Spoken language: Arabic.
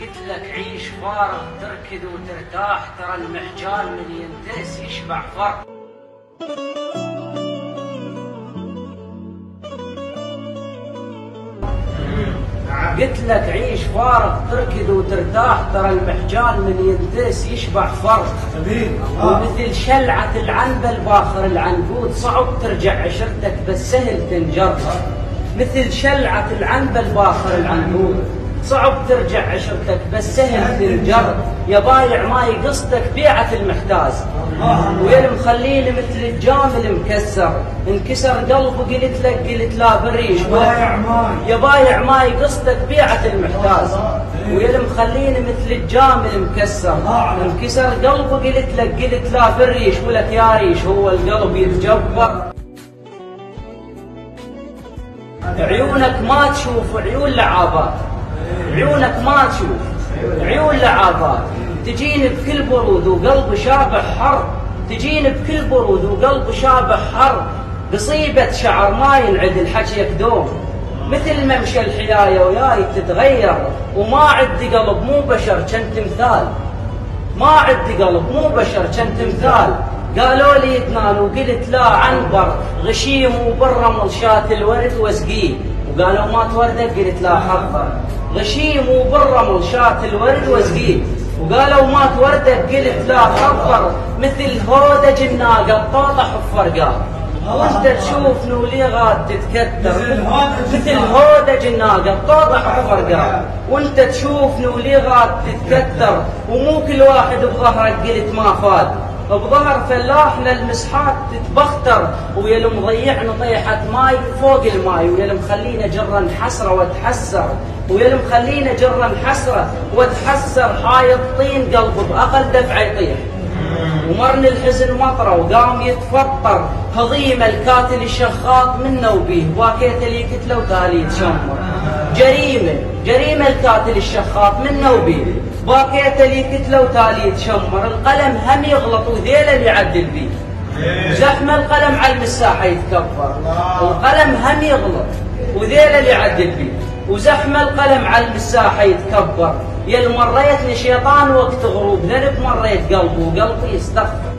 قلت لك عيش فارغ تركض وترتاح، ترى المحجان من ينترس يشبع فرق. قلت لك عيش فارغ تركض وترتاح، ترى المحجان من ينترس يشبع فرق. ومثل شلعة العنبل باخر العنقود، صعب ترجع عشرتك بس سهل تنجر. مثل شلعة العنبل باخر العنقود، صعب ترجع عشرتك بس سهل تنجر. يا بايع ما يقصدك بيعة المحتاز، ويا المخليني مثل الجامل مكسر. انكسر قلبه قلت لا بريش. يا بايع ما يقصدك بيعة المحتاز، ويا المخليني مثل الجامل مكسر. انكسر قلبه قلت لا بريش، ولك يا ريش هو القلب يتجبر. عيونك ما تشوف عيون لعابات، عيونك ما تشوف عيون لعابات. تجيني بكل برود وقلب شابح حر، تجيني بكل برود وقلب شابح حر. بصيبة شعر ما ينعدل حكيك دوم، مثل ممشى الحياية وياي تتغير. وما عندي قلب مو بشر كنت مثال، ما عندي قلب مو بشر كنت مثال. قالوا لي يتنال وقلت لا عنبر، غشيم وبالرمل شات الورد واسقيه. وقالوا ما توردك قلت لا حضر، غشيم وبالرمل شات الورد واسقيه. وقالوا ما توردك قلت لا حضر، مثل هودج الناقة الطاطح بفرقاه. وانت تشوفني ولي غاد تتكتر، مثل هودج الناقة الطاطح بفرقاه. وانت تشوفني ولي غاد تتكتر، ومو كل واحد بظهرك قلت ما فاد. بظهر فلاح للمسحات تتبختر، ويا المضيعني طيحة ماي فوق الماي. ويا المخلينا جرا حسرة واتحسر، ويا المخلينا جرا حسرة واتحسر. حايط طين قلب بأقل دفع يطيح، ومرني الحزن مطره وقام يتفطر. هضيم الكاتل الشخاط منه وبيه، واكيت لي كتله وتالي تشمر. جريمة الكاتل الشخاط منه وبيه، باكيت لي كتله وتالي تشمر. القلم هم يغلط وذيله اللي يعدل بيه، زحمة القلم على المساحة يتكبر. القلم هم يغلط وذيله اللي يعدل بيه، وزحمة القلم على المساحة يتكبر. يا مريتني شيطان وقت غروب ذنب، مريت قلبي وقلبي يستغفر.